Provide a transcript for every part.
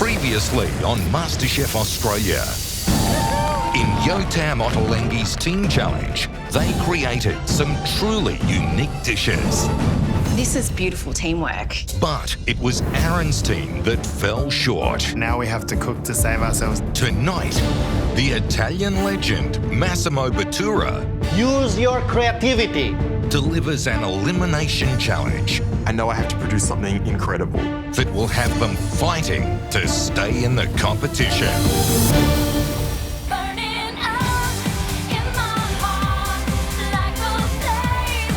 Previously on MasterChef Australia. In Yotam Ottolenghi's Team Challenge, they created some truly unique dishes. This is beautiful teamwork. But it was Aaron's team that fell short. Now we have to cook to save ourselves. Tonight, the Italian legend Massimo Bottura Use your creativity. delivers an elimination challenge I know I have to produce something incredible. that will have them fighting to stay in the competition. Burning up in my heart like a flame,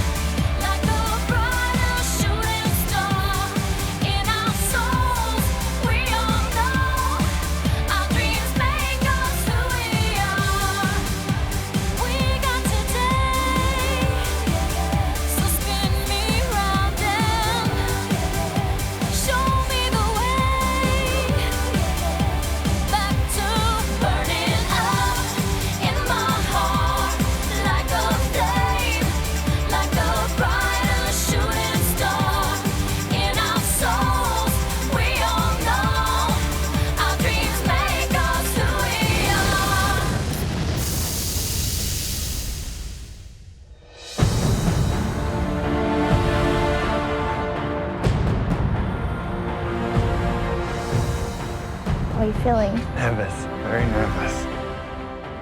like a brighter shooting star in our souls. We all know our dreams make us who we are. We got today, so spin me round and show me the way back to burning up in my heart like a flame, like a brighter shooting star in our souls. We all know our dreams make us who we are. How are you feeling? Nervous, very nervous.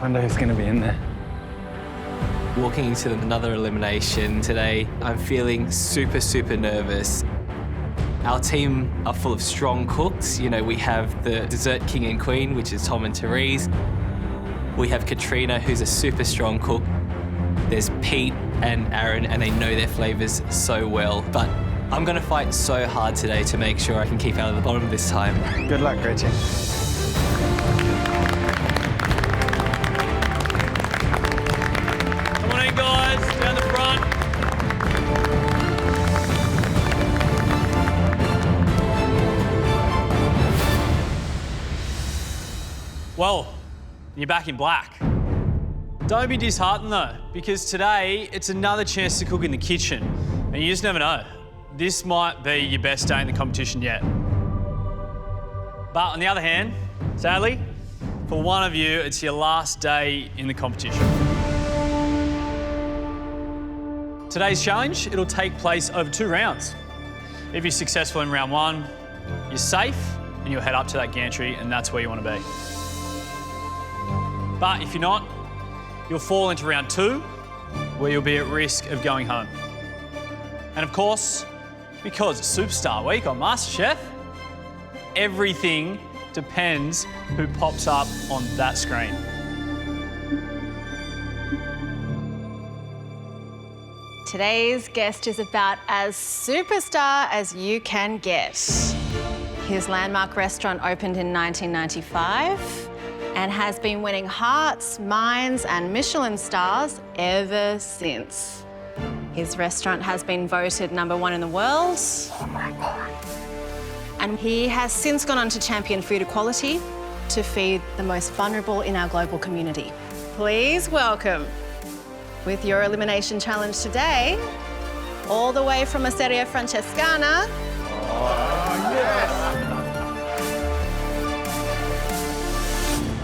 Wonder who's going to be in there. Walking into another elimination today, I'm feeling super nervous. Our team are full of strong cooks. You know, we have the dessert king and queen, which is Tom and Therese. We have Katrina, who's a super strong cook. There's Pete and Aaron, and they know their flavors so well. But I'm gonna fight so hard today to make sure I can keep out of the bottom this time. Good luck, Gretchen. Come on in, guys, down the front. Well, you're back in black. Don't be disheartened though, because today it's another chance to cook in the kitchen, and you just never know. This might be your best day in the competition yet. But on the other hand, sadly, for one of you, it's your last day in the competition. Today's challenge, it'll take place over 2 rounds. If you're successful in round 1, you're safe and you'll head up to that gantry, and that's where you want to be. But if you're not, you'll fall into round 2, where you'll be at risk of going home. And of course, because it's Superstar Week on MasterChef, everything depends who pops up on that screen. Today's guest is about as superstar as you can get. His landmark restaurant opened in 1995 and has been winning hearts, minds, and Michelin stars ever since. His restaurant has been voted #1 in the world. Oh my God. And he has since gone on to champion food equality to feed the most vulnerable in our global community. Please welcome, with your elimination challenge today, all the way from Osteria Francescana.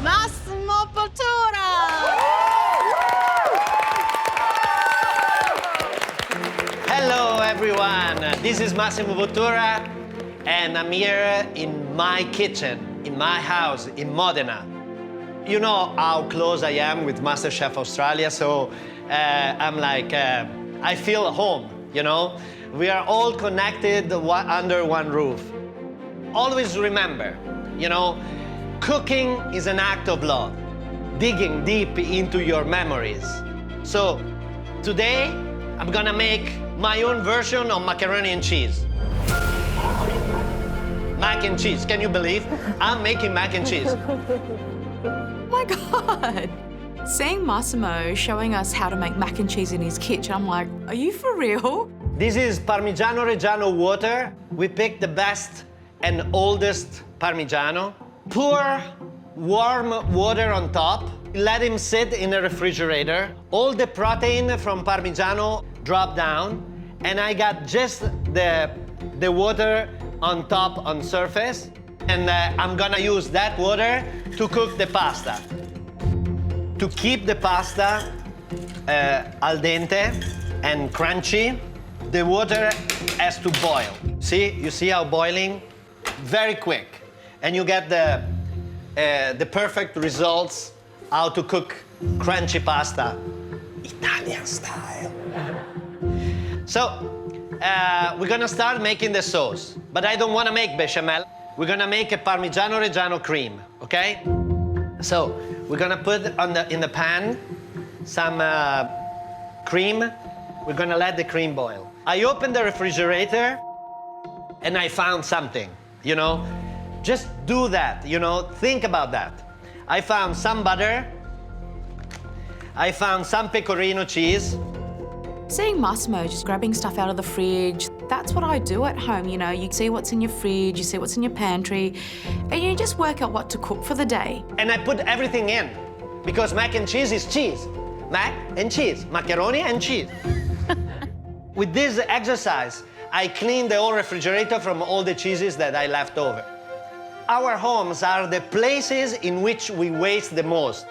Massimo Bottura! Hello, everyone. This is Massimo Bottura, and I'm here in my kitchen, in my house, in Modena. You know how close I am with MasterChef Australia, so I'm like, I feel home, you know? We are all connected under one roof. Always remember, you know, cooking is an act of love, digging deep into your memories. So today, I'm gonna make my own version of macaroni and cheese. Mac and cheese, can you believe? I'm making mac and cheese. Oh my God. Seeing Massimo showing us how to make mac and cheese in his kitchen, I'm like, are you for real? This is Parmigiano Reggiano water. We picked the best and oldest Parmigiano. Pour warm water on top. Let him sit in a refrigerator. All the protein from Parmigiano drop down, and I got just the water on top, on surface. And I'm gonna use that water to cook the pasta. To keep the pasta al dente and crunchy, the water has to boil. See, you see how boiling? Very quick. And you get the perfect results how to cook crunchy pasta, Italian style. So, we're gonna start making the sauce, but I don't wanna make bechamel. We're gonna make a Parmigiano Reggiano cream, okay? So, we're gonna put in the pan some cream. We're gonna let the cream boil. I opened the refrigerator and I found something, you know? Just do that, you know? Think about that. I found some butter. I found some pecorino cheese. Seeing Massimo just grabbing stuff out of the fridge, that's what I do at home, you know. You see what's in your fridge, you see what's in your pantry, and you just work out what to cook for the day. And I put everything in, because mac and cheese is cheese. Mac and cheese, macaroni and cheese. With this exercise, I clean the whole refrigerator from all the cheeses that I left over. Our homes are the places in which we waste the most.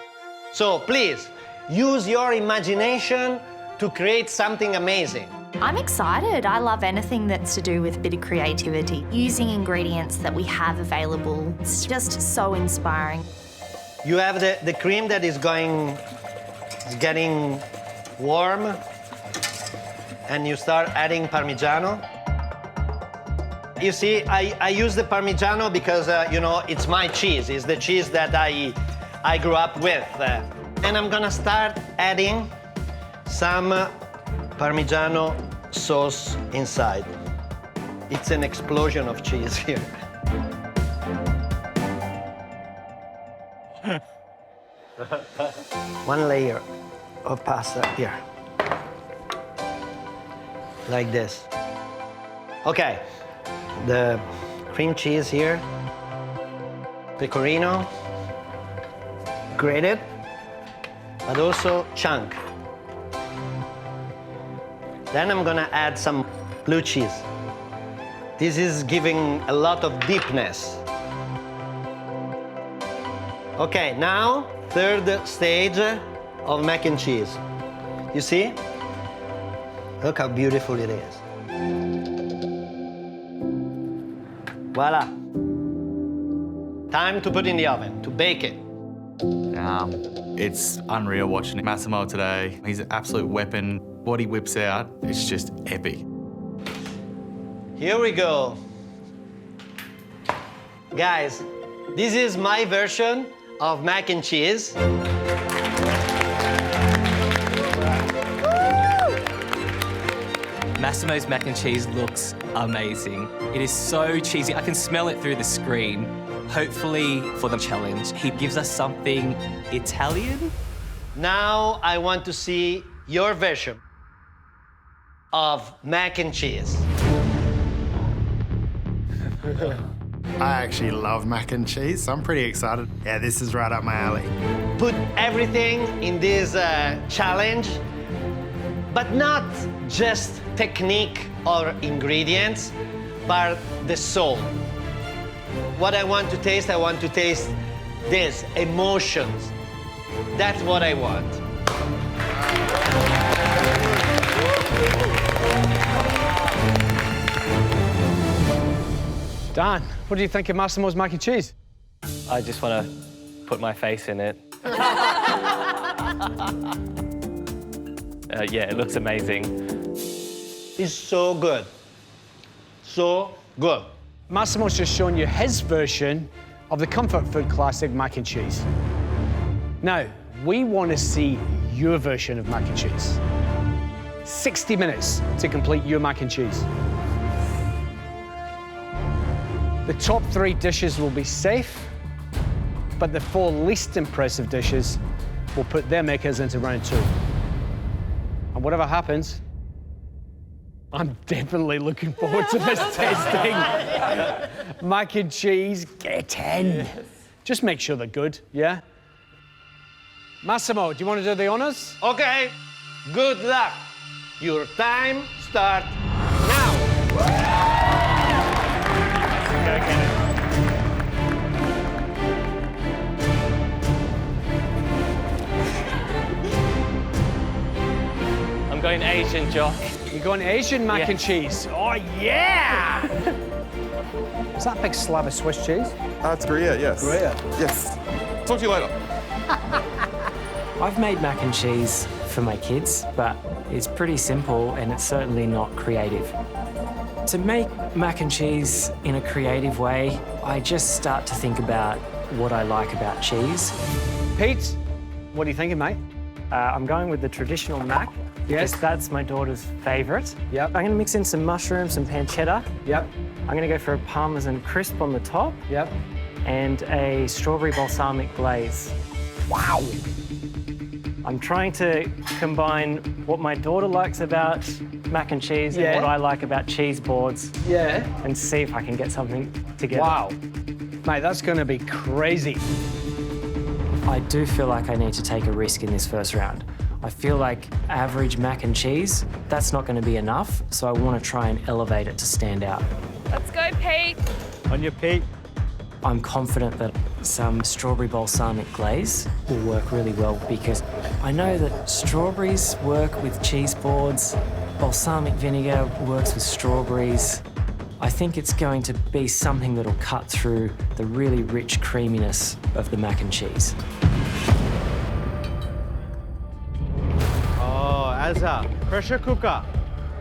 So please, use your imagination to create something amazing. I'm excited. I love anything that's to do with a bit of creativity. Using ingredients that we have available, it's just so inspiring. You have the cream that is getting warm, and you start adding Parmigiano. You see, I use the Parmigiano because, you know, it's my cheese. It's the cheese that I grew up with. And I'm gonna start adding some Parmigiano sauce inside. It's an explosion of cheese here. One layer of pasta here. Like this. Okay, the cream cheese here. Pecorino, grated, but also chunk. Then I'm gonna add some blue cheese. This is giving a lot of deepness. Okay, now, third stage of mac and cheese. You see? Look how beautiful it is. Voila. Time to put in the oven, to bake it. It's unreal watching Massimo today. He's an absolute weapon. What he whips out, it's just epic. Here we go. Guys, this is my version of mac and cheese. Massimo's mac and cheese looks amazing. It is so cheesy. I can smell it through the screen. Hopefully for the challenge, he gives us something Italian. Now I want to see your version of mac and cheese. I actually love mac and cheese, so I'm pretty excited. Yeah, this is right up my alley. Put everything in this challenge, but not just technique or ingredients, but the soul. What I want to taste this, emotions. That's what I want. Dan, what do you think of Massimo's mac and cheese? I just want to put my face in it. Yeah, it looks amazing. It's so good. So good. Massimo's just shown you his version of the comfort food classic mac and cheese. Now, we want to see your version of mac and cheese. 60 minutes to complete your mac and cheese. The top 3 dishes will be safe, but the 4 least impressive dishes will put their makers into round 2. And whatever happens, I'm definitely looking forward to this testing. Mac and cheese, get in. Yes. Just make sure they're good, yeah? Massimo, do you want to do the honors? Okay, good luck. Your time starts now. going Asian, Jock. You're going Asian mac and cheese. Oh, yeah! Is that a big slab of Swiss cheese? It's Gruyere, yes. Gruyere. Yes. Talk to you later. I've made mac and cheese for my kids, but it's pretty simple and it's certainly not creative. To make mac and cheese in a creative way, I just start to think about what I like about cheese. Pete, what are you thinking, mate? I'm going with the traditional mac. Yes. Because that's my daughter's favourite. Yep. I'm going to mix in some mushrooms, some pancetta. Yep. I'm going to go for a parmesan crisp on the top. Yep. And a strawberry balsamic glaze. Wow. I'm trying to combine what my daughter likes about mac and cheese and what I like about cheese boards. Yeah. And see if I can get something together. Wow. Mate, that's going to be crazy. I do feel like I need to take a risk in this first round. I feel like average mac and cheese, that's not going to be enough, so I want to try and elevate it to stand out. Let's go, Pete. On your Pete. I'm confident that some strawberry balsamic glaze will work really well because I know that strawberries work with cheese boards, balsamic vinegar works with strawberries. I think it's going to be something that'll cut through the really rich creaminess of the mac and cheese. Oh, Elsa, pressure cooker.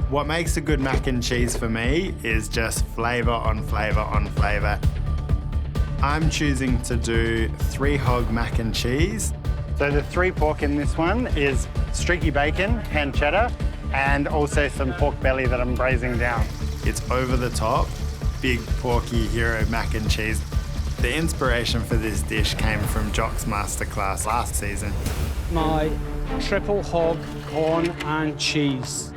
What makes a good mac and cheese for me is just flavour on flavour on flavour. I'm choosing to do 3 hog mac and cheese. So the 3 pork in this one is streaky bacon, hand cheddar, and also some pork belly that I'm braising down. It's over the top, big porky hero mac and cheese. The inspiration for this dish came from Jock's masterclass last season. My triple hog corn and cheese.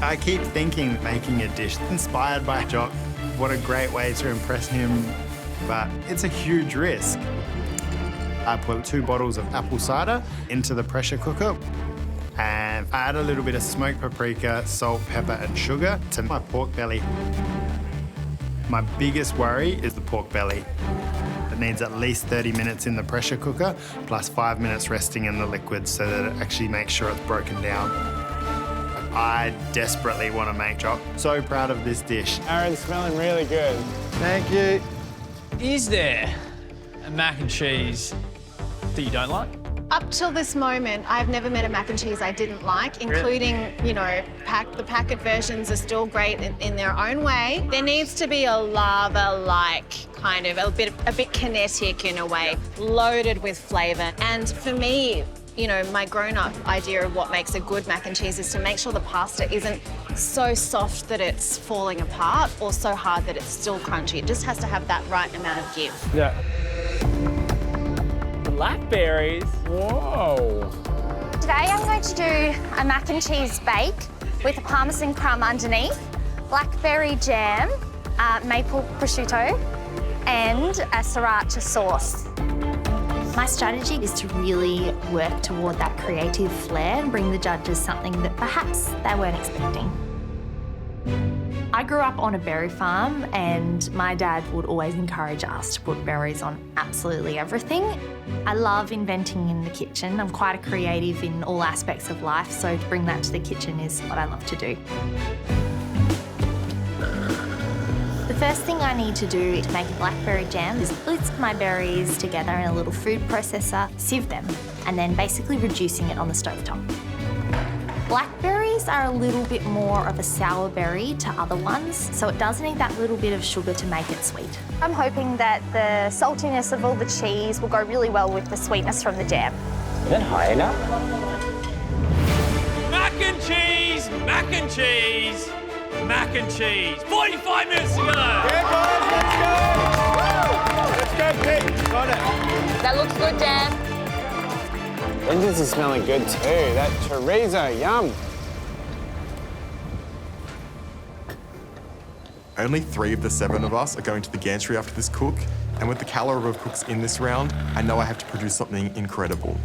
I keep thinking making a dish inspired by Jock. What a great way to impress him, but it's a huge risk. I put 2 bottles of apple cider into the pressure cooker and I add a little bit of smoked paprika, salt, pepper and sugar to my pork belly. My biggest worry is the pork belly. It needs at least 30 minutes in the pressure cooker plus 5 minutes resting in the liquid so that it actually makes sure it's broken down. I desperately want to make Jock so proud of this dish. Aaron's smelling really good. Thank you. Is there a mac and cheese that you don't like? Up till this moment, I've never met a mac and cheese I didn't like, including, you know, the packet versions are still great in their own way. There needs to be a lava-like kind of, a bit kinetic in a way, loaded with flavour. And for me, you know, my grown-up idea of what makes a good mac and cheese is to make sure the pasta isn't so soft that it's falling apart or so hard that it's still crunchy. It just has to have that right amount of give. Yeah. Blackberries. Whoa. Today I'm going to do a mac and cheese bake with a parmesan crumb underneath, blackberry jam, maple prosciutto, and a sriracha sauce. My strategy is to really work toward that creative flair and bring the judges something that perhaps they weren't expecting. I grew up on a berry farm and my dad would always encourage us to put berries on absolutely everything. I love inventing in the kitchen. I'm quite a creative in all aspects of life, so to bring that to the kitchen is what I love to do. The first thing I need to do to make a blackberry jam is whisk my berries together in a little food processor, sieve them, and then basically reducing it on the stovetop. Blackberries are a little bit more of a sour berry to other ones, so it does need that little bit of sugar to make it sweet. I'm hoping that the saltiness of all the cheese will go really well with the sweetness from the jam. Is that high enough? Mac and cheese, mac and cheese, mac and cheese. 45 minutes to go. Yeah, boys, let's go. Let's go, Pete. Got it. That looks good, Dan. Vengeance is smelling good too. That chorizo, yum. Only 3 of the 7 of us are going to the gantry after this cook, and with the calibre of cooks in this round, I know I have to produce something incredible.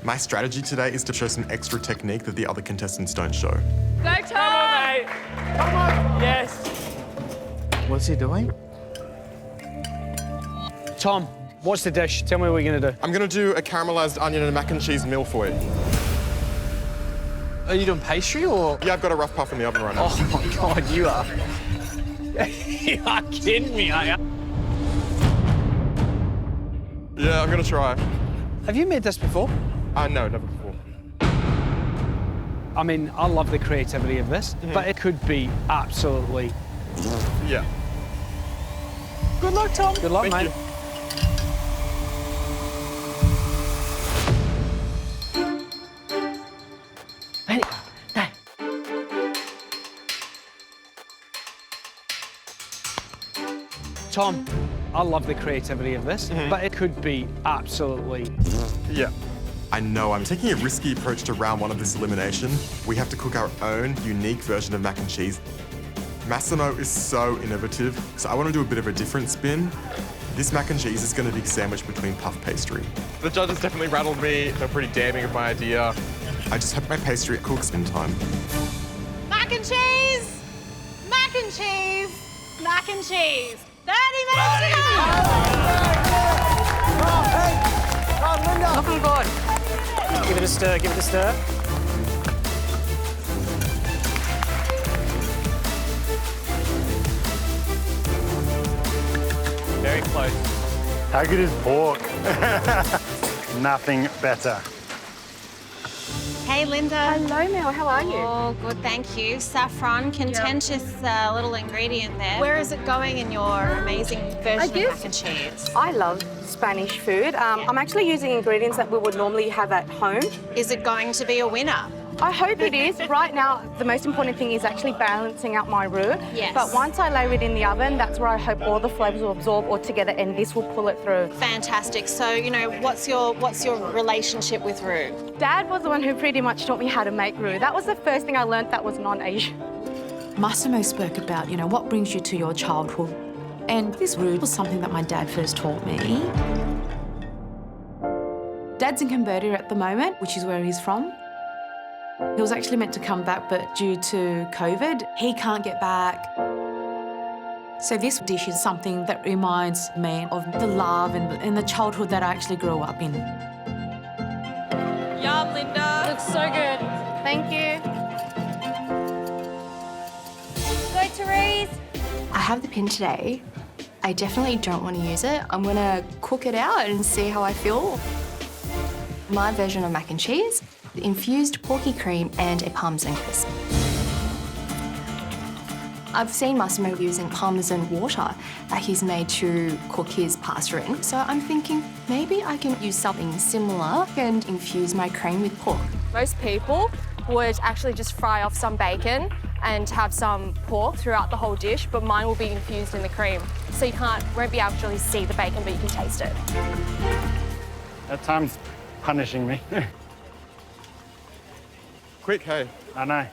My strategy today is to show some extra technique that the other contestants don't show. Go, Tom! Come on, mate. Come on. Yes. What's he doing? Tom, What's the dish? Tell me what you're gonna do. I'm gonna do a caramelized onion and mac and cheese mille-feuille. Are you doing pastry or? Yeah, I've got a rough puff in the oven right now. Oh my God, you are. You are kidding me, are you? Yeah, I'm gonna try. Have you made this before? No, never before. I mean, I love the creativity of this, but it could be absolutely... Yeah. Good luck, Tom. Good luck, Thank mate. you. Tom, I love the creativity of this, but it could be absolutely... Yeah. I know I'm taking a risky approach to round 1 of this elimination. We have to cook our own unique version of mac and cheese. Massimo is so innovative, so I want to do a bit of a different spin. This mac and cheese is going to be sandwiched between puff pastry. The judges definitely rattled me. They're pretty damning of my idea. I just hope my pastry cooks in time. Mac and cheese! Mac and cheese! Mac and cheese! 30 minutes to go! Looking good. Give it a stir, give it a stir. Very close. How good is pork? Nothing better. Hey, Linda. Hello, Mel. How are you? Oh, good, thank you. Saffron, contentious little ingredient there. Where is it going in your amazing version of mac and cheese? I love Spanish food. I'm actually using ingredients that we would normally have at home. Is it going to be a winner? I hope it is. Right now, the most important thing is actually balancing out my roux. Yes. But once I lay it in the oven, that's where I hope all the flavours will absorb all together and this will pull it through. Fantastic. So, you know, what's your relationship with roux? Dad was the one who pretty much taught me how to make roux. That was the first thing I learned that was non-Asian. Massimo spoke about, you know, what brings you to your childhood. And this roux was something that my dad first taught me. Dad's in Cambodia at the moment, which is where he's from. He was actually meant to come back, but due to COVID, he can't get back. So this dish is something that reminds me of the love and the childhood that I actually grew up in. Yum, Linda. Looks so good. Thank you. Go, Therese. I have the pin today. I definitely don't want to use it. I'm going to cook it out and see how I feel. My version of mac and cheese, infused porky cream and a parmesan crisp. I've seen Massimo using parmesan water that he's made to cook his pasta in, so I'm thinking maybe I can use something similar and infuse my cream with pork. Most people would actually just fry off some bacon and have some pork throughout the whole dish, but mine will be infused in the cream. So you won't be able to actually see the bacon, but you can taste it. At times, punishing me. Quick, hey. I know.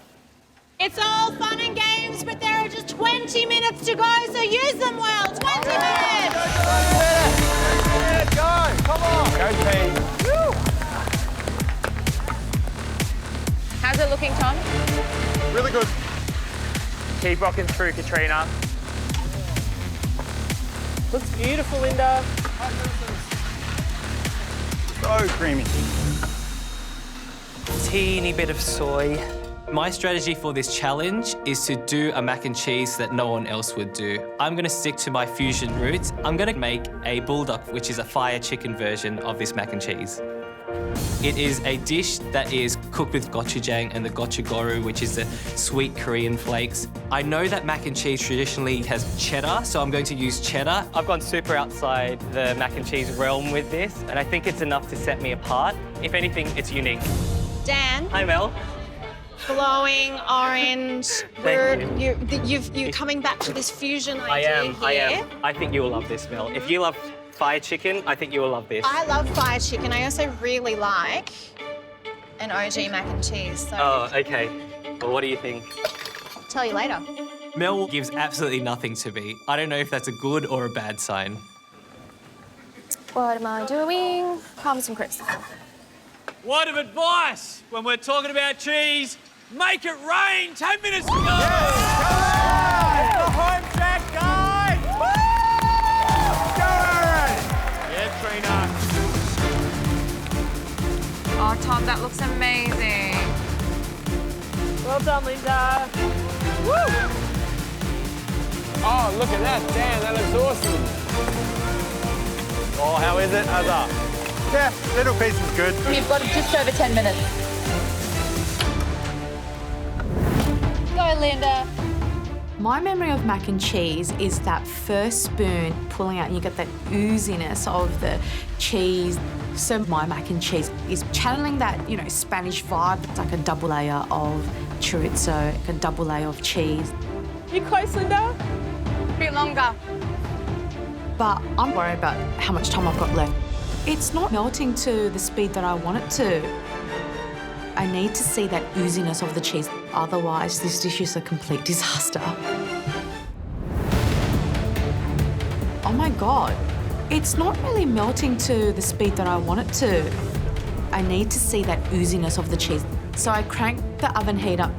It's all fun and games, but there are just 20 minutes to go, so use them well. 20 minutes! Go! Come on! Go, Pete. How's it looking, Tom? Really good. Keep rocking through, Katrina. Looks beautiful, Linda. So creamy. Teeny bit of soy. My strategy for this challenge is to do a mac and cheese that no one else would do. I'm going to stick to my fusion roots. I'm going to make a bulldog, which is a fire chicken version of this mac and cheese. It is a dish that is cooked with gochujang and the gochugaru, which is the sweet Korean flakes. I know that mac and cheese traditionally has cheddar, so I'm going to use cheddar. I've gone super outside the mac and cheese realm with this, and I think it's enough to set me apart. If anything, it's unique. Dan. Hi, Mel. Glowing orange. Thank You're coming back to this fusion idea here. I am. I think you will love this, Mel. If you love fire chicken, I think you will love this. I love fire chicken. I also really like an OG mac and cheese. So Oh, okay. Well, what do you think? I'll tell you later. Mel gives absolutely nothing to me. I don't know if that's a good or a bad sign. What am I doing? Parmesan crisp. Word of advice when we're talking about cheese, make it rain. 10 minutes to go. The home track, guys! Woo! Go, Aaron! Yeah, looks amazing. Well done, Linda. Woo! Oh, look at that. Damn, that looks awesome. Oh, how is it, Azar? Yeah, little piece is good. You've got just over 10 minutes. Go, Linda. My memory of mac and cheese is that first spoon pulling out and you get that ooziness of the cheese. So my mac and cheese is channeling that, you know, Spanish vibe. It's like a double layer of chorizo, a double layer of cheese. You close, Linda? A bit longer. But I'm worried about how much time I've got left. It's not melting to the speed that I want it to. I need to see that ooziness of the cheese. Otherwise, this dish is a complete disaster. Oh my God. It's not really melting to the speed that I want it to. I need to see that ooziness of the cheese. So I crank the oven heat up.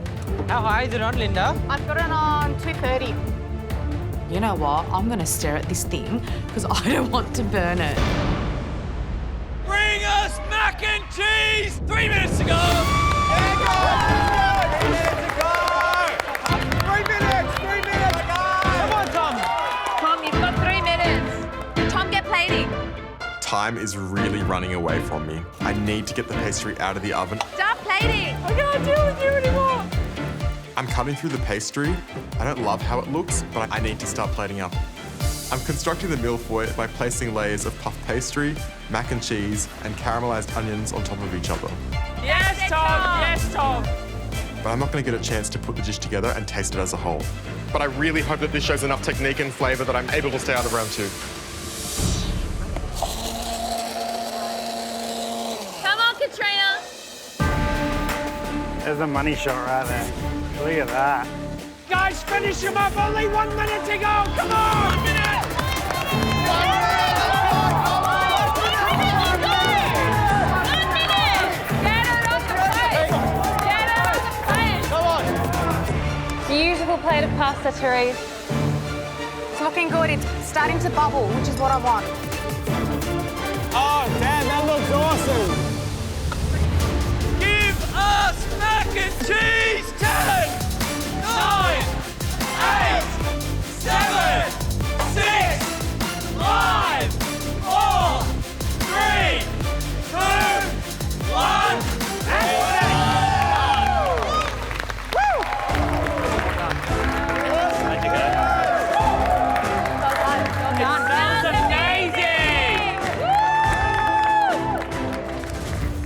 How high is it on, Linda? I've got it on 230. You know what? I'm going to stare at this thing because I don't want to burn it. Bring us mac and cheese! 3 minutes to go! Time is really running away from me. I need to get the pastry out of the oven. Stop plating! I can't deal with you anymore. I'm cutting through the pastry. I don't love how it looks, but I need to start plating up. I'm constructing the mille-feuille by placing layers of puff pastry, mac and cheese, and caramelized onions on top of each other. Yes, Tom! Yes, Tom! But I'm not going to get a chance to put the dish together and taste it as a whole. But I really hope that this shows enough technique and flavour that I'm able to stay out of round 2. There's a money shot right there. Look at that. Guys, finish him up. Only 1 minute to go. Come on! 1 minute! Beautiful plate of pasta, Therese. It's looking good. It's starting to bubble, which is what I want. Oh, Dad, that looks awesome. Us mac and cheese! 10, 9, 8, 7, 6, 5, 4, 3, 2, 1, and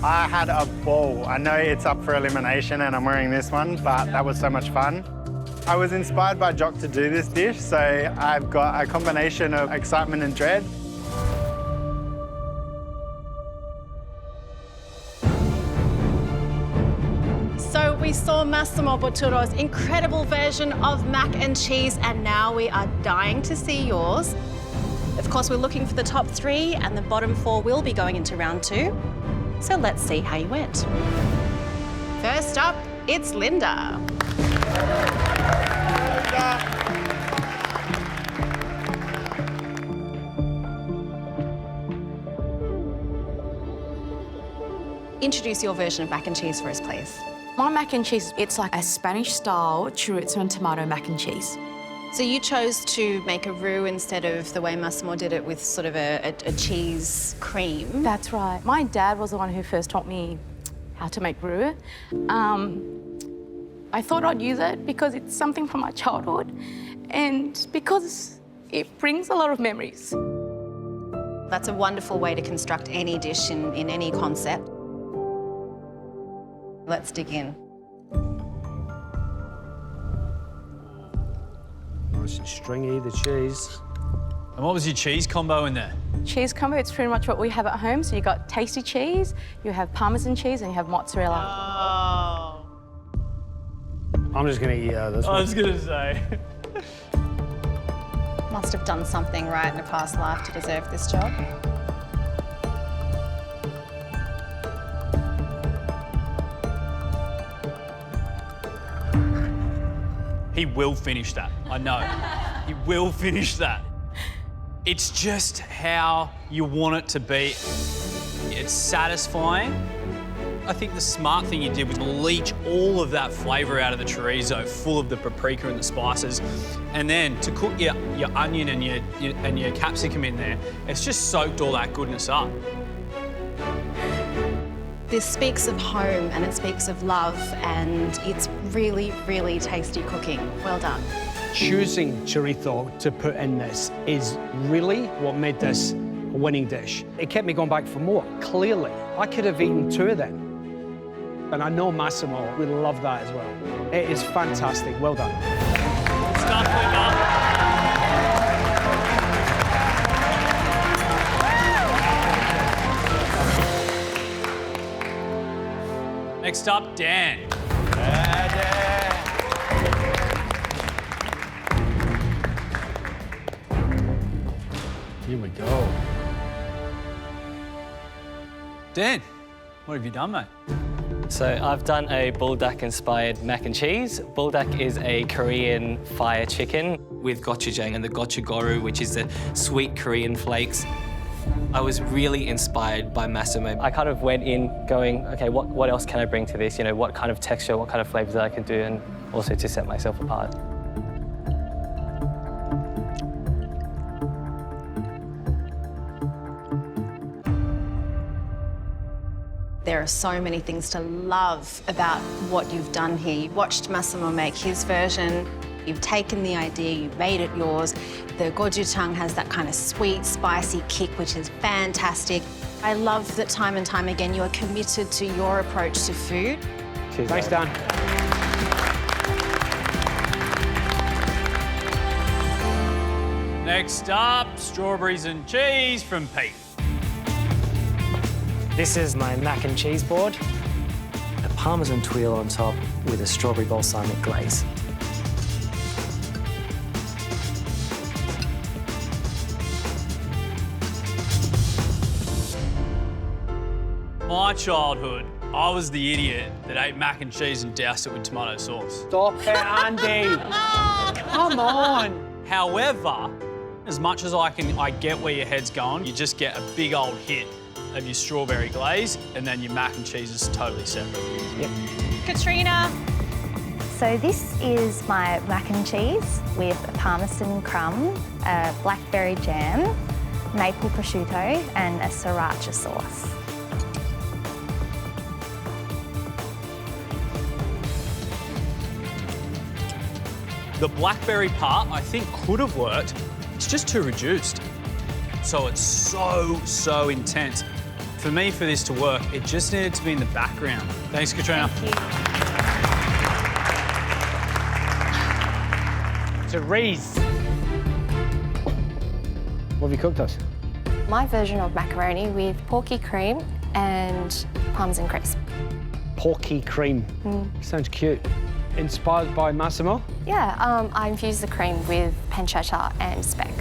I had a ball. I know it's up for elimination and I'm wearing this one, but that was so much fun. I was inspired by Jock to do this dish, so I've got a combination of excitement and dread. So we saw Massimo Bottura's incredible version of mac and cheese, and now we are dying to see yours. Of course, we're looking for the top 3, and the bottom 4 will be going into round 2. So let's see how you went. First up, it's Linda. Introduce your version of mac and cheese for us, please. My mac and cheese, it's like a Spanish-style chorizo and tomato mac and cheese. So you chose to make a roux instead of the way Massimo did it with sort of a cheese cream. That's right. My dad was the one who first taught me how to make roux. I thought I'd use it because it's something from my childhood and because it brings a lot of memories. That's a wonderful way to construct any dish in any concept. Let's dig in. Nice and stringy, the cheese. And what was your cheese combo in there? Cheese combo, it's pretty much what we have at home. So you got tasty cheese, you have Parmesan cheese, and you have mozzarella. Oh. I'm just gonna eat this one. I was gonna say. Must have done something right in a past life to deserve this job. He will finish that, I know. He will finish that. It's just how you want it to be. It's satisfying. I think the smart thing you did was leach all of that flavour out of the chorizo, full of the paprika and the spices, and then to cook your onion and your capsicum in there, it's just soaked all that goodness up. This speaks of home and it speaks of love, and it's really, really tasty cooking. Well done. Choosing chorizo to put in this is really what made this a winning dish. It kept me going back for more, clearly. I could have eaten 2 of them. And I know Massimo would love that as well. It is fantastic. Well done. Stop it up. Next up, Dan. Here we go. Dan, what have you done, mate? So I've done a buldak-inspired mac and cheese. Buldak is a Korean fire chicken with gochujang and the gochugaru, which is the sweet Korean flakes. I was really inspired by Massimo. I kind of went in going, okay, what else can I bring to this? You know, what kind of texture, what kind of flavours that I can do, and also to set myself apart. There are so many things to love about what you've done here. You watched Massimo make his version. You've taken the idea, you've made it yours. The gochujang has that kind of sweet, spicy kick, which is fantastic. I love that time and time again you are committed to your approach to food. Cheers, thanks, Dan. Next up, strawberries and cheese from Pete. This is my mac and cheese board. A Parmesan tuile on top with a strawberry balsamic glaze. My childhood, I was the idiot that ate mac and cheese and doused it with tomato sauce. Stop it, Andy. Come on. However, as much as I get where your head's going, you just get a big old hit of your strawberry glaze, and then your mac and cheese is totally separate. Yep. Katrina. So this is my mac and cheese with a Parmesan crumb, a blackberry jam, maple prosciutto and a sriracha sauce. The blackberry part, I think, could have worked. It's just too reduced. So it's so intense. For me, for this to work, it just needed to be in the background. Thanks, Katrina. Thank you. Therese. What have you cooked us? My version of macaroni with porky cream and Parmesan crisp. Porky cream. Sounds cute. Inspired by Massimo? Yeah, I infused the cream with pancetta and speck.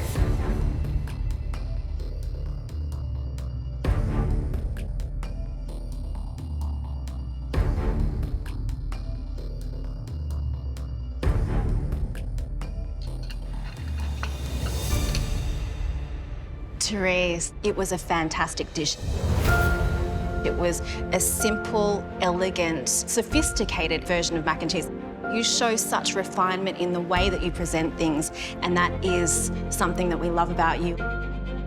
Therese, it was a fantastic dish. It was a simple, elegant, sophisticated version of mac and cheese. You show such refinement in the way that you present things, and that is something that we love about you.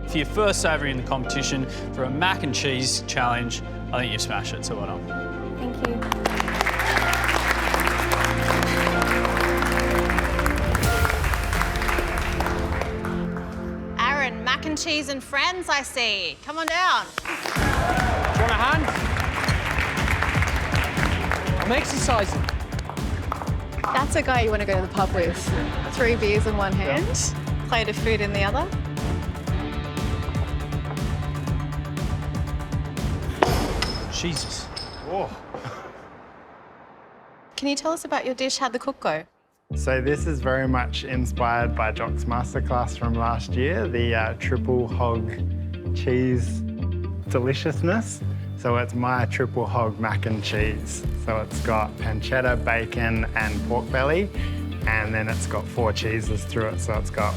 For your first savoury in the competition for a mac and cheese challenge, I think you smashed it, so well done. Thank you. Aaron, mac and cheese and friends, I see. Come on down. Do you want a hand? I'm exercising. That's a guy you want to go to the pub with. 3 beers in one hand, plate of food in the other. Jesus. Oh. Can you tell us about your dish? How'd the cook go? So this is very much inspired by Jock's masterclass from last year, the triple hog cheese deliciousness. So it's my triple hog mac and cheese. So it's got pancetta, bacon and pork belly, and then it's got 4 cheeses through it. So it's got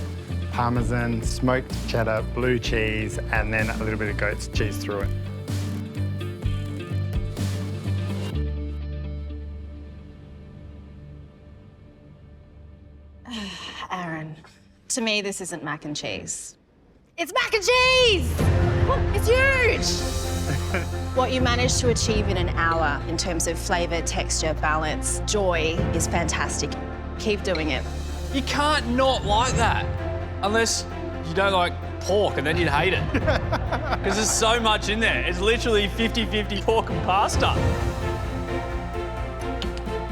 Parmesan, smoked cheddar, blue cheese, and then a little bit of goat's cheese through it. To me, this isn't mac and cheese. It's mac and cheese! It's huge! What you managed to achieve in an hour in terms of flavour, texture, balance, joy is fantastic. Keep doing it. You can't not like that unless you don't like pork, and then you'd hate it. Because there's so much in there. It's literally 50-50 pork and pasta.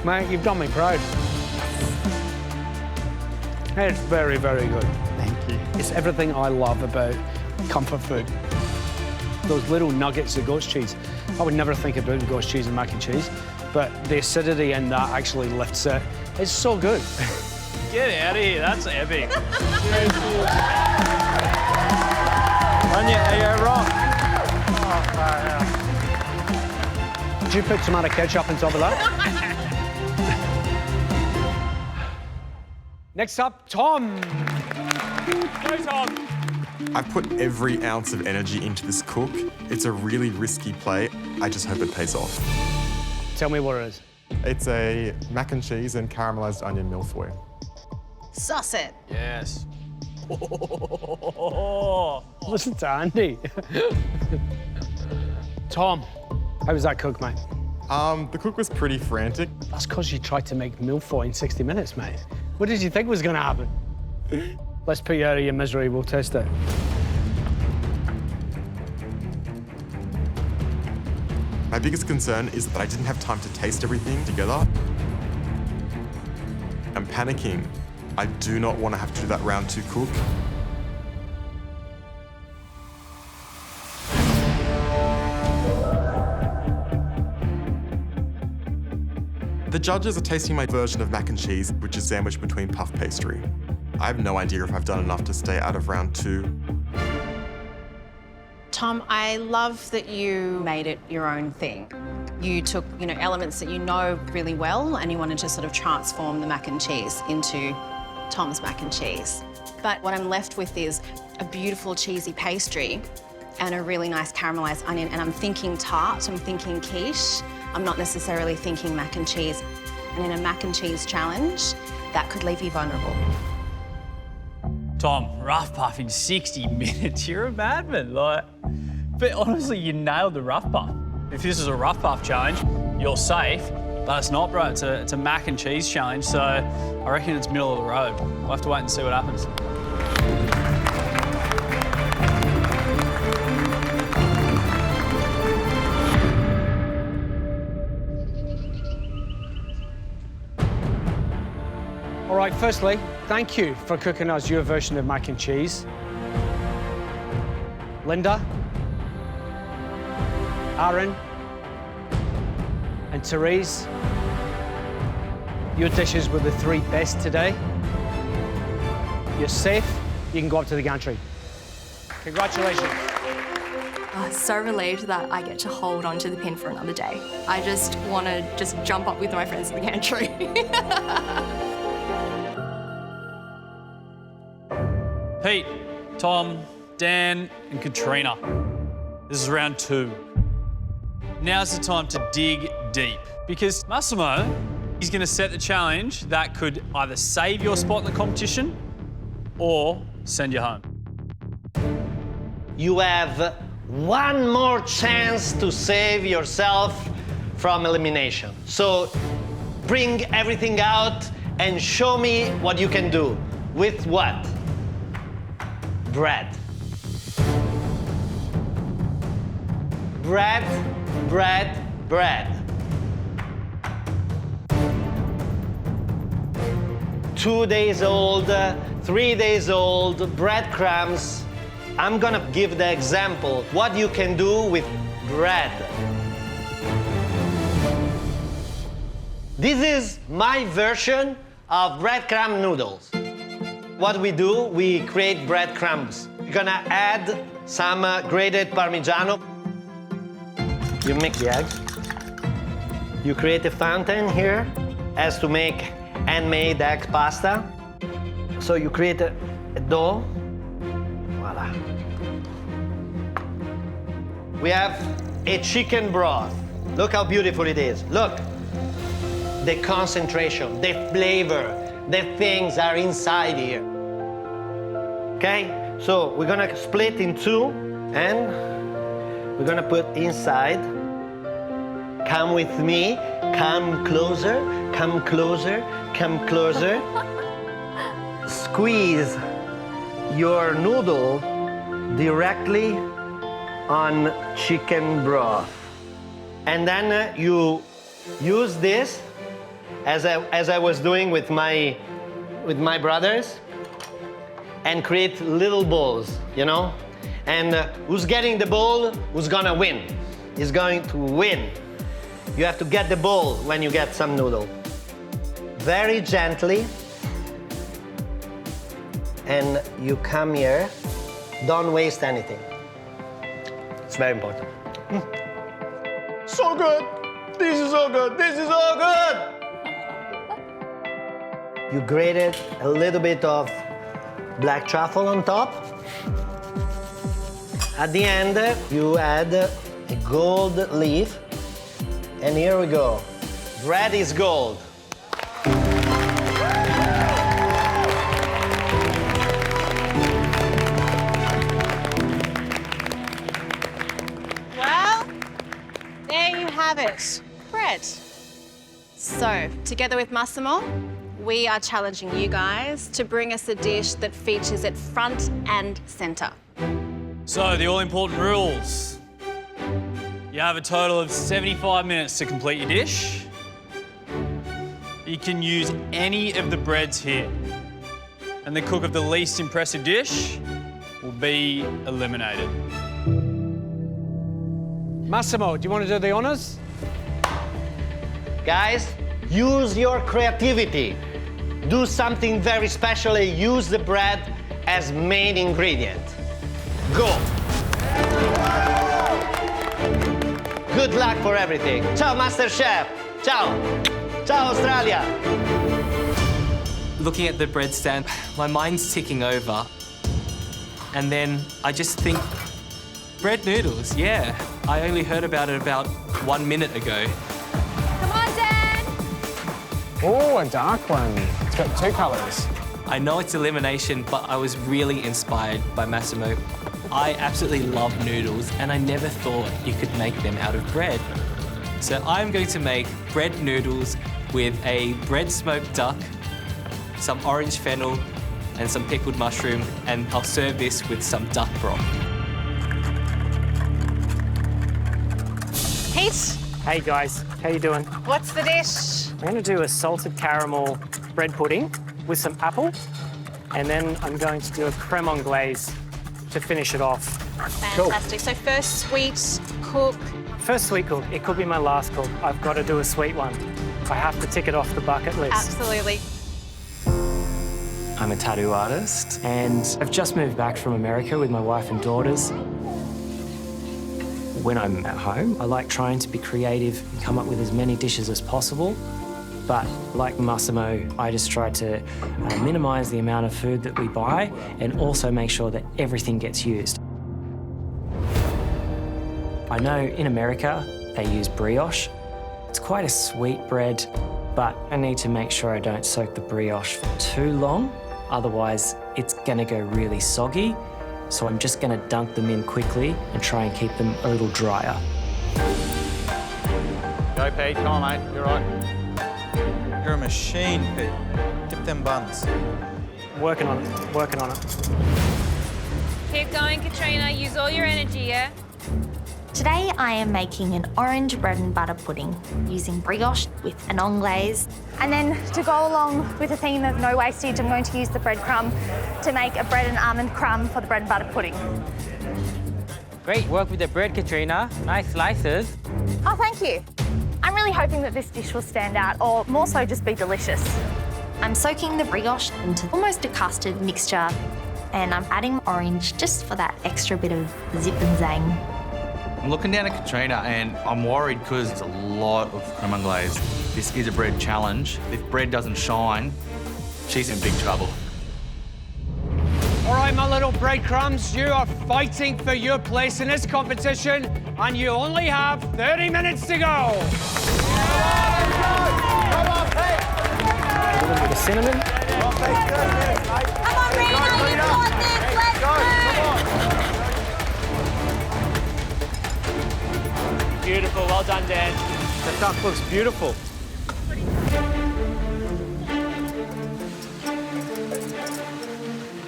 Mate, you've done me proud. It's very, very good. Thank you. It's everything I love about comfort food. Those little nuggets of goat's cheese. I would never think about goat's cheese and mac and cheese, but the acidity in that actually lifts it. It's so good. Get out of here, that's epic. Anya, you're wrong. Did you put tomato ketchup on top of that? Next up, Tom. Go, Tom. I've put every ounce of energy into this cook. It's a really risky play. I just hope it pays off. Tell me what it is. It's a mac and cheese and caramelised onion milfoil. Sauce it. Yes. Listen to Andy. Tom, how was that cook, mate? The cook was pretty frantic. That's because you tried to make milfoil in 60 minutes, mate. What did you think was going to happen? Let's put you out of your misery. We'll test it. My biggest concern is that I didn't have time to taste everything together. I'm panicking. I do not want to have to do that round 2 cook. The judges are tasting my version of mac and cheese, which is sandwiched between puff pastry. I have no idea if I've done enough to stay out of round 2. Tom, I love that you made it your own thing. You took, elements that you know really well and you wanted to sort of transform the mac and cheese into Tom's mac and cheese. But what I'm left with is a beautiful cheesy pastry and a really nice caramelised onion, and I'm thinking tart, I'm thinking quiche. I'm not necessarily thinking mac and cheese. And in a mac and cheese challenge, that could leave you vulnerable. Tom, rough puff in 60 minutes. You're a madman. But honestly, you nailed the rough puff. If this is a rough puff challenge, you're safe. But it's not, bro. It's a mac and cheese challenge, so I reckon it's middle of the road. We'll have to wait and see what happens. All right, firstly, thank you for cooking us your version of mac and cheese. Linda, Aaron, and Therese, your dishes were the 3 best today. You're safe. You can go up to the gantry. Congratulations. I'm so relieved that I get to hold on to the pin for another day. I just want to jump up with my friends in the gantry. Pete, Tom, Dan, and Katrina. This is round 2. Now's the time to dig deep because Massimo, he's going to set the challenge that could either save your spot in the competition or send you home. You have one more chance to save yourself from elimination. So bring everything out and show me what you can do. With what? Bread. Bread, bread, bread. 2 days old, 3 days old, breadcrumbs. I'm gonna give the example what you can do with bread. This is my version of breadcrumb noodles. What we do, we create breadcrumbs. You're gonna add some grated Parmigiano. You mix the eggs. You create a fountain here as to make handmade egg pasta. So you create a dough. Voila. We have a chicken broth. Look how beautiful it is. Look, the concentration, the flavor, the things are inside here. Okay? So we're gonna split in two and we're gonna put inside. Come with me, come closer, come closer, come closer. Squeeze your noodle directly on chicken broth. And then you use this as I was doing with my brothers and create little balls, you know? And who's getting the ball, who's gonna win? Is going to win. You have to get the ball when you get some noodle. Very gently. And you come here. Don't waste anything. It's very important. So good. This is so good. This is so good. You grated a little bit of black truffle on top. At the end, you add a gold leaf. And here we go. Bread is gold. Well, there you have it, bread. So, together with Massimo, we are challenging you guys to bring us a dish that features it front and centre. So, the all-important rules. You have a total of 75 minutes to complete your dish. You can use any of the breads here. And the cook of the least impressive dish will be eliminated. Massimo, do you want to do the honours? Guys, use your creativity. Do something very special. Use the bread as main ingredient. Go. Good luck for everything. Ciao, MasterChef. Ciao. Ciao, Australia. Looking at the bread stand, my mind's ticking over. And then I just think, bread noodles, yeah. I only heard about it about 1 minute ago. Come on, Dan! Oh, a dark one. It's got 2 colours. I know it's elimination, but I was really inspired by Massimo. I absolutely love noodles, and I never thought you could make them out of bread. So I'm going to make bread noodles with a bread smoked duck, some orange fennel, and some pickled mushroom, and I'll serve this with some duck broth. Pete, Hey guys, how you doing? what's the dish? I'm going to do a salted caramel bread pudding with some apple, and then I'm going to do a creme anglaise to finish it off. Fantastic. So first sweet cook. First sweet cook. It could be my last cook. I've got to do a sweet one. I have to tick it off the bucket list. Absolutely. I'm a tattoo artist and I've just moved back from America with my wife and daughters. When I'm at home, I like trying to be creative and come up with as many dishes as possible. But like Massimo, I just try to minimise the amount of food that we buy and also make sure that everything gets used. I know in America they use brioche. It's quite a sweet bread, but I need to make sure I don't soak the brioche for too long. Otherwise, it's gonna go really soggy. So I'm just gonna dunk them in quickly and try and keep them a little drier. Go, Pete. Come on, mate. You're right. You're a machine, Pete. Dip them buns. Working on it, working on it. Keep going, Katrina. Use all your energy, yeah? Today I am making an orange bread and butter pudding using brioche with an anglaise. And then to go along with the theme of no wastage, I'm going to use the breadcrumb to make a bread and almond crumb for the bread and butter pudding. Great work with the bread, Katrina. Nice slices. Oh, thank you. I'm really hoping that this dish will stand out, or more so just be delicious. I'm soaking the brioche into almost a custard mixture, and I'm adding orange just for that extra bit of zip and zang. I'm looking down at Katrina and I'm worried because it's a lot of creme anglaise. This is a bread challenge. If bread doesn't shine, she's in big trouble. All right, my little breadcrumbs, you are fighting for your place in this competition, and you only have 30 minutes to go. A little bit of cinnamon. Come on, Rena, you got this. Well done, Dan. The duck looks beautiful.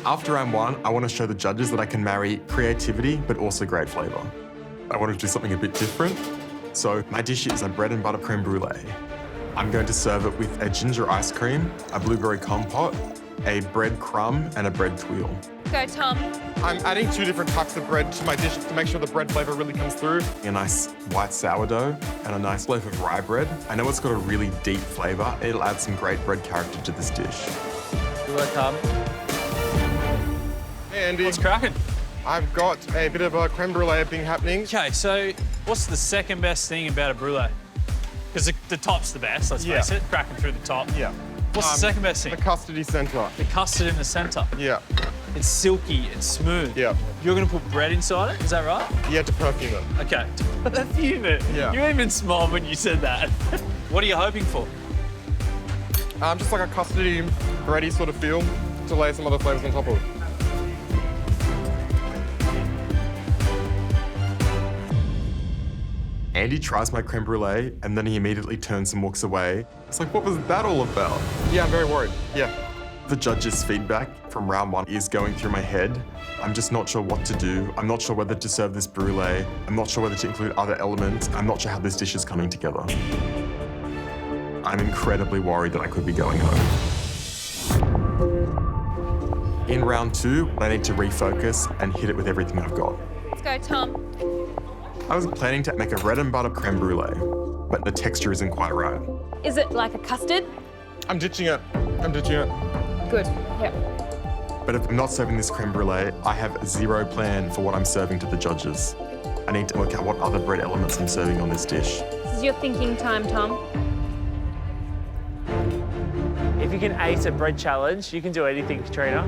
After round one, I want to show the judges that I can marry creativity but also great flavour. I want to do something a bit different. So my dish is a bread and butter creme brulee. I'm going to serve it with a ginger ice cream, a blueberry compote, a bread crumb and a bread tuile. Go, Tom. I'm adding 2 different types of bread to my dish to make sure the bread flavour really comes through. A nice white sourdough and a nice loaf of rye bread. I know it's got a really deep flavour. It'll add some great bread character to this dish. Good work, Tom. Hey, Andy. What's cracking? I've got a bit of a creme brulee thing happening. Okay, so what's the second best thing about a brulee? Because the top's the best, let's face it, cracking through the top. Yeah. What's the second best thing? The custardy centre. The custard in the centre. Yeah. It's silky, it's smooth. Yeah. You're going to put bread inside it, is that right? Yeah, to perfume it. Okay, to perfume it. Yeah. You even smiled when you said that. What are you hoping for? Just like a custardy, bready sort of feel to lay some other flavours on top of. Andy tries my creme brulee and then he immediately turns and walks away. It's like, what was that all about? Yeah, I'm very worried. Yeah. The judges' feedback from round one is going through my head. I'm just not sure what to do. I'm not sure whether to serve this brulee. I'm not sure whether to include other elements. I'm not sure how this dish is coming together. I'm incredibly worried that I could be going home. In round two, I need to refocus and hit it with everything I've got. Let's go, Tom. I was planning to make a bread and butter creme brulee, but the texture isn't quite right. Is it like a custard? I'm ditching it. I'm ditching it. Good, yeah. But if I'm not serving this creme brulee, I have zero plan for what I'm serving to the judges. I need to work out what other bread elements I'm serving on this dish. This is your thinking time, Tom. If you can ace a bread challenge, you can do anything, Katrina.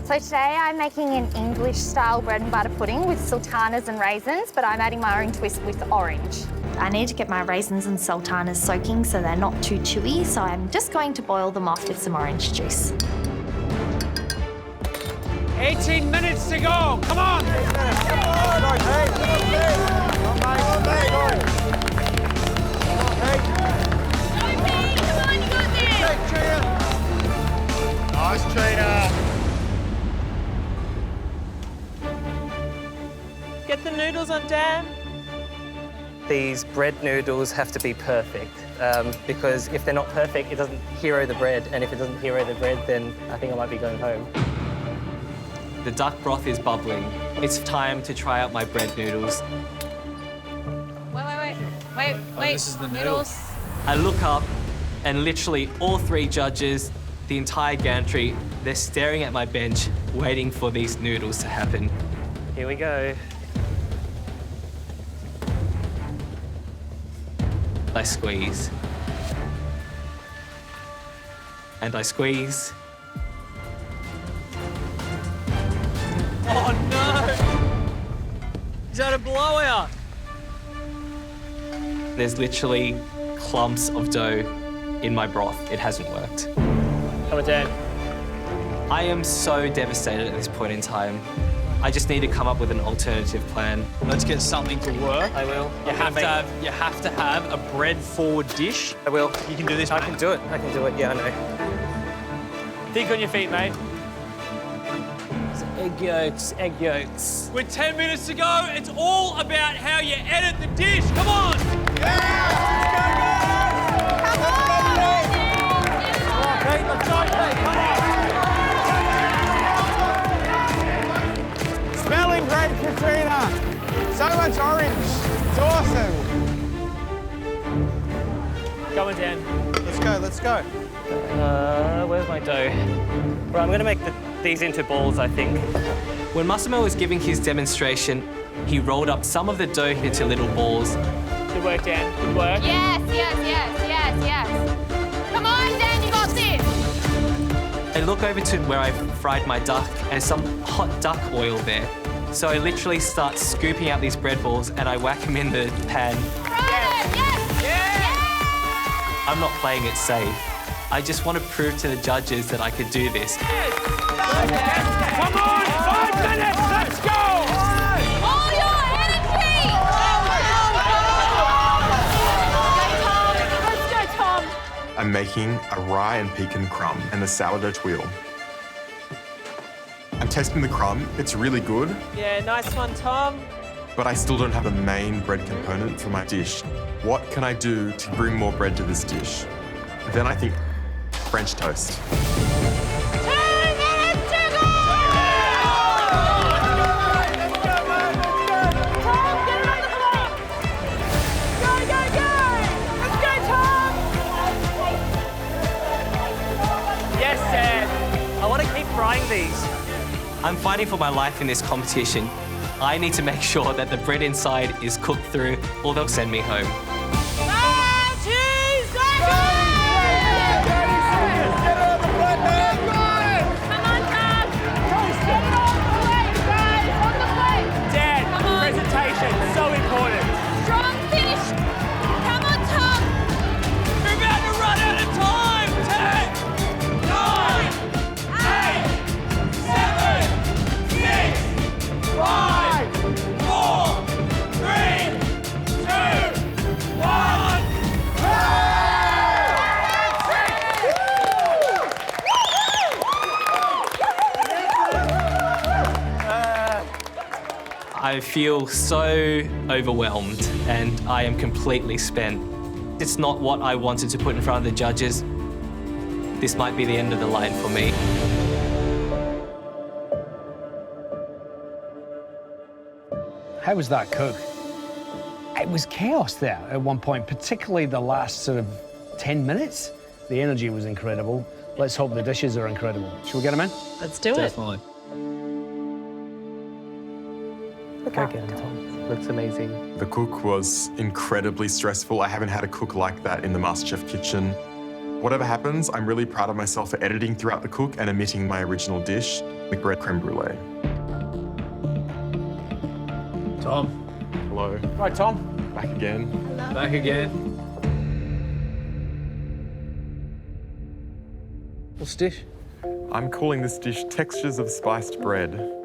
So today I'm making an English-style bread and butter pudding with sultanas and raisins, but I'm adding my own twist with orange. I need to get my raisins and sultanas soaking so they're not too chewy, so I'm just going to boil them off with some orange juice. 18 minutes to go. Come on. Nice, Trina. Get the noodles on, Dan. These bread noodles have to be perfect because if they're not perfect, it doesn't hero the bread, and if it doesn't hero the bread, then I think I might be going home. The duck broth is bubbling. It's time to try out my bread noodles. Wait. This is the noodles. I look up and literally all 3 judges, the entire gantry, they're staring at my bench, waiting for these noodles to happen. Here we go. I squeeze. And I squeeze. Oh no! Is that a blowout? There's literally clumps of dough in my broth. It hasn't worked. Come on, Dan. I am so devastated at this point in time. I just need to come up with an alternative plan. Let's get something to work. I will. You have to have a bread-forward dish. I will. You can do this, I mate. can do it. I can do it. Yeah, I know. Think on your feet, mate. Egg yolks, egg yolks. With 10 minutes to go, it's all about how you edit the dish. Come on! Smelling great, Katrina. So much orange. It's awesome. Go on, Dan. Let's go. Where's my dough? Right, I'm going to make these into balls, I think. When Massimo was giving his demonstration, he rolled up some of the dough into little balls. Good work, Dan. Good work. Yes. Come on, Dan, you got this. I look over to where I fried my duck and some hot duck oil there. So I literally start scooping out these bread balls and I whack them in the pan. I'm not playing it safe. I just want to prove to the judges that I could do this. Come on, 5 minutes. Let's go. All your energy. making a rye and pecan crumb and a sourdough twirl. I'm tasting the crumb. It's really good, Yeah, nice one, Tom. but I still don't have the main bread component for my dish. What can I do to bring more bread to this dish? Then I think French toast. Yes, Sam. I want to keep frying these. I'm fighting for my life in this competition. I need to make sure that the bread inside is cooked through or they'll send me home. Presentation, so important. Strong finish. Come on, Tom. We're about to run out of time. 10, 9, 8, 7, 6, 5, 4, 3, 2, 1. I feel so overwhelmed and I am completely spent. It's not what I wanted to put in front of the judges. This might be the end of the line for me. How was that cook? It was chaos there at one point, particularly the last sort of 10 minutes. The energy was incredible. Let's hope the dishes are incredible. Should we get them in? Let's do it. Definitely. Go get it, Tom. Looks amazing. The cook was incredibly stressful. I haven't had a cook like that in the MasterChef kitchen. Whatever happens, I'm really proud of myself for editing throughout the cook and omitting my original dish, the bread creme brulee. Tom. Hello. Right, Tom. Back again. Back again. What's the dish? I'm calling this dish textures of spiced bread.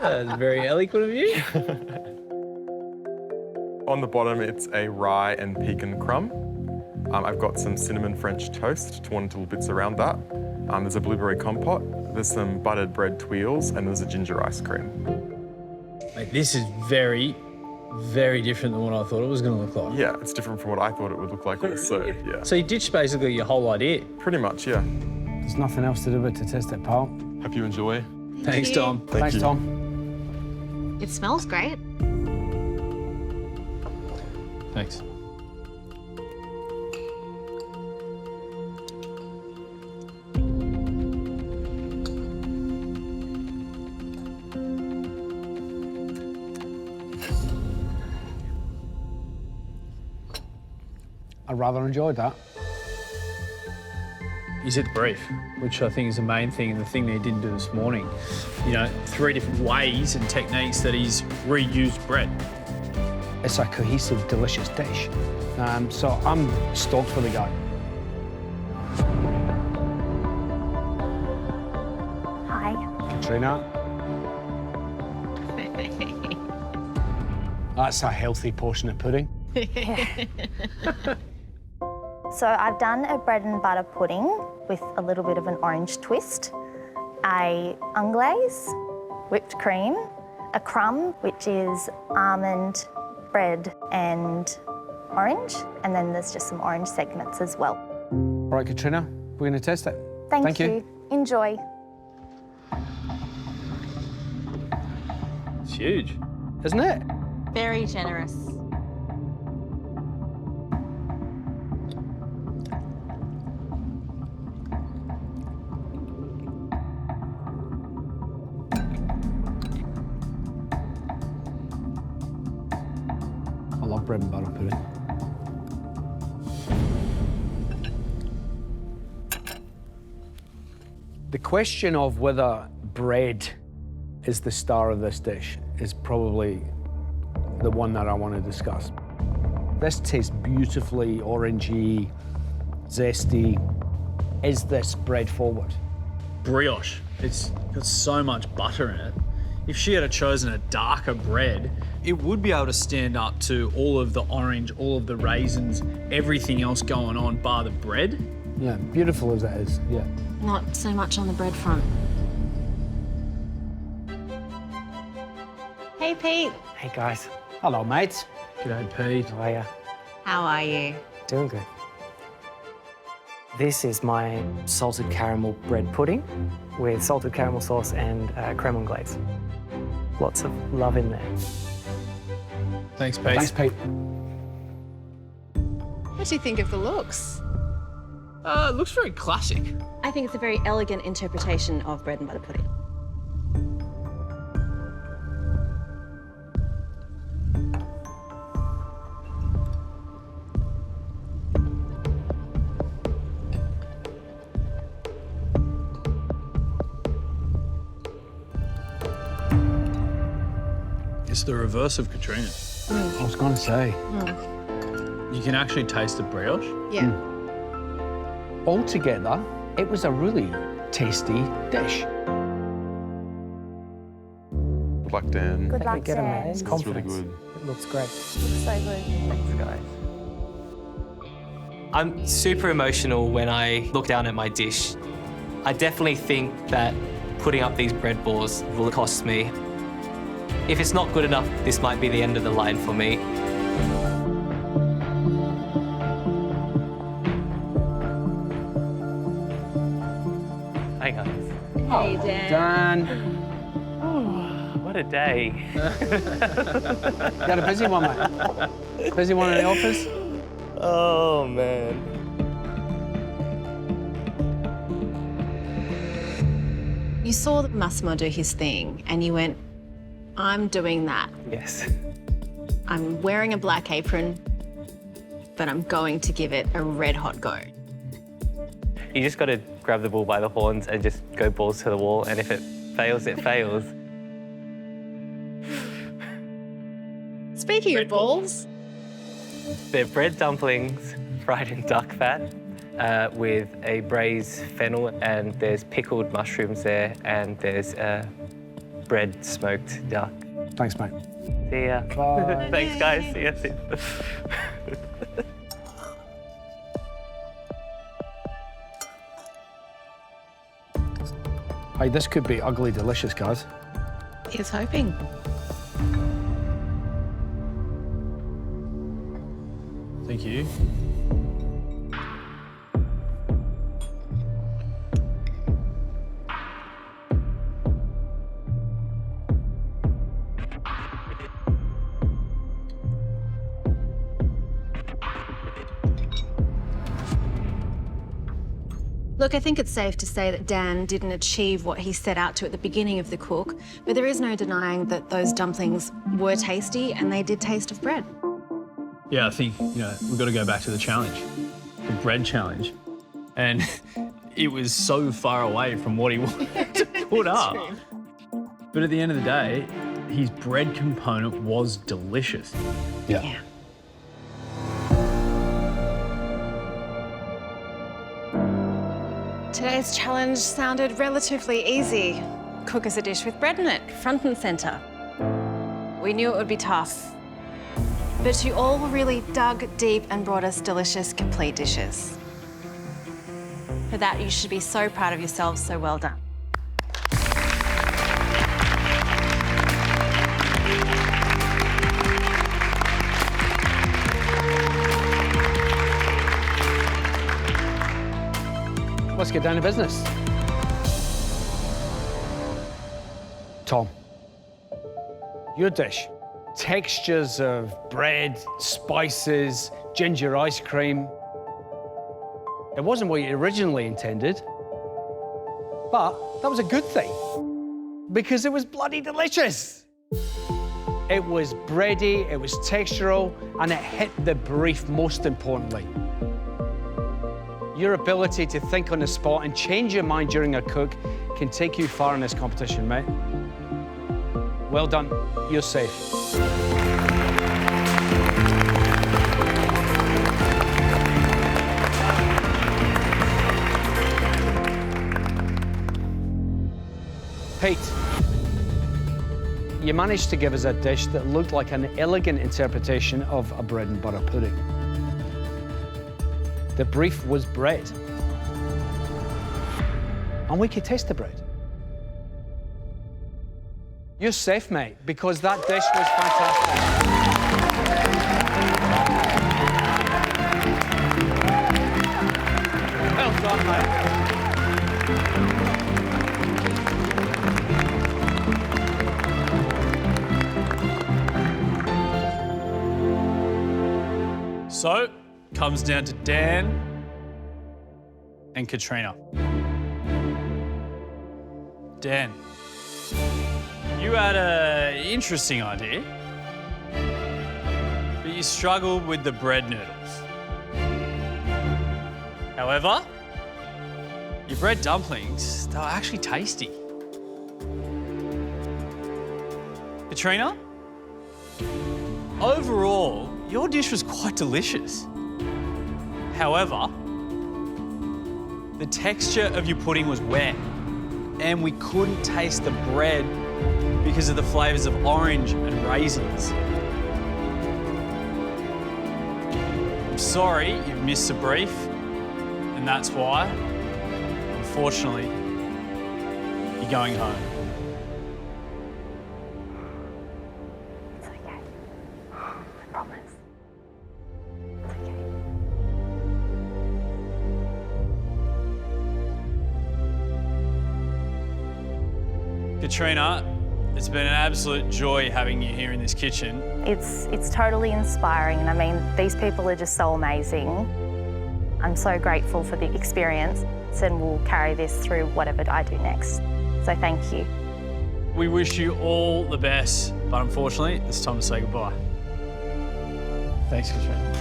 That's very eloquent of you. On the bottom, it's a rye and pecan crumb. I've got some cinnamon French toast, torn into little bits around that. There's a blueberry compote, there's some buttered bread twirls, and there's a ginger ice cream. Mate, this is very, very different than what I thought it was going to look like. Yeah, it's different from what I thought it would look like also, yeah. So you ditched basically your whole idea. Pretty much, yeah. There's nothing else to do but to test it, pal. Hope you enjoy. Thanks, Tom. Thanks, Tom. It smells great. Thanks. I rather enjoyed that. You said the brief, which I think is the main thing and the thing that he didn't do this morning. You know, 3 different ways and techniques that he's reused bread. It's a cohesive, delicious dish. So I'm stoked for the guy. Hi. Katrina. That's a healthy portion of pudding. So I've done a bread and butter pudding with a little bit of an orange twist, a unglaze, whipped cream, a crumb, which is almond, bread and orange, and then there's just some orange segments as well. All right, Katrina, we're going to test it. Thank you. Enjoy. It's huge. Isn't it? Very generous. I love bread and butter pudding. The question of whether bread is the star of this dish is probably the one that I want to discuss. This tastes beautifully orangey, zesty. Is this bread forward? Brioche. It's got so much butter in it. If she had chosen a darker bread, it would be able to stand up to all of the orange, all of the raisins, everything else going on bar the bread. Yeah, beautiful as that is, yeah. Not so much on the bread front. Hey, Pete. Hey, guys. Hello, mates. G'day, Pete. How are you? How are you? Doing good. This is my salted caramel bread pudding with salted caramel sauce and creme anglaise. Lots of love in there. Thanks, Pete. Thanks, Pete. What do you think of the looks? It looks very classic. I think it's a very elegant interpretation of bread and butter pudding. It's the reverse of Katrina. I was going to say. You can actually taste the brioche. Yeah. Altogether, it was a really tasty dish. Good luck, Dan. Good luck, Get 'em, Dan. mate. It's That's really confidence. good. It looks great. Looks so good. Thanks, guys. I'm super emotional when I look down at my dish. I definitely think that putting up these bread balls will cost me. If it's not good enough, this might be the end of the line for me. Hi, guys. Hey, Dan. Dan, What a day. you got a busy one, mate? Busy one in the office? Oh, man. You saw Massimo do his thing and you went, I'm doing that. Yes. I'm wearing a black apron, but I'm going to give it a red hot go. You just got to grab the bull by the horns and just go balls to the wall, and if it fails, it fails. Speaking of balls, They're bread dumplings fried in duck fat with a braised fennel, and there's pickled mushrooms there, and there's bread smoked duck. Thanks, mate. See ya. Bye. Thanks, guys. See ya. See ya. Hey, this could be ugly delicious, guys. here's hoping. Thank you. Look, I think it's safe to say that Dan didn't achieve what he set out to at the beginning of the cook, but there is no denying that those dumplings were tasty and they did taste of bread. Yeah, I think, we've got to go back to the challenge, the bread challenge. And it was so far away from what he wanted to put up. But at the end of the day, his bread component was delicious. Yeah. Today's challenge sounded relatively easy. Cook us a dish with bread in it, front and centre. We knew it would be tough, but you all really dug deep and brought us delicious, complete dishes. For that, you should be so proud of yourselves, so well done. Let's get down to business. Tom, your dish. Textures of bread, spices, ginger ice cream. It wasn't what you originally intended, but that was a good thing because it was bloody delicious. It was bready, it was textural, and it hit the brief most importantly. Your ability to think on the spot and change your mind during a cook can take you far in this competition, mate. Well done. You're safe. Pete, you managed to give us a dish that looked like an elegant interpretation of a bread and butter pudding. The brief was bread. And we could taste the bread. You're safe, mate, because that dish was fantastic. Well done, mate. So, comes down to Dan and Katrina. Dan, you had an interesting idea, but you struggled with the bread noodles. However, your bread dumplings, they were actually tasty. Katrina, overall, your dish was quite delicious. However, the texture of your pudding was wet and we couldn't taste the bread because of the flavours of orange and raisins. I'm sorry you've missed the brief, and that's why, unfortunately, you're going home. It's okay. I promise. It's okay. Katrina, it's been an absolute joy having you here in this kitchen. It's totally inspiring, and I mean, these people are just so amazing. I'm so grateful for the experience, and we'll carry this through whatever I do next. So thank you. We wish you all the best, but unfortunately, it's time to say goodbye. Thanks, Katrina.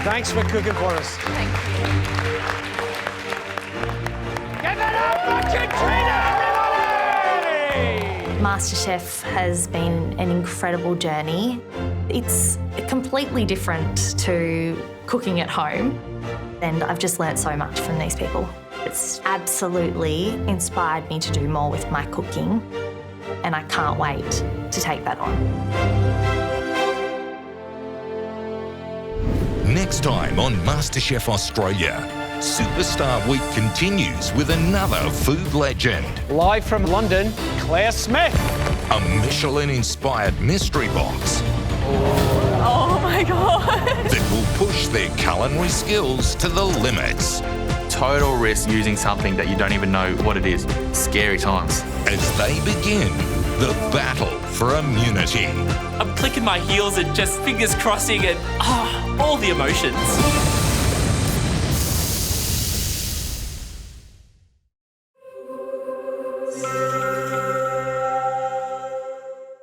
Thanks for cooking for us. Thank you. Give it up for Katrina, everybody! MasterChef has been an incredible journey. It's completely different to cooking at home, and I've just learnt so much from these people. It's absolutely inspired me to do more with my cooking, and I can't wait to take that on. Next time on MasterChef Australia, Superstar Week continues with another food legend. Live from London, Claire Smith. A Michelin-inspired mystery box Oh my God. that will push their culinary skills to the limits. Total risk using something that you don't even know what it is. Scary times. As they begin the battle for immunity. I'm clicking my heels and just fingers crossing and all the emotions.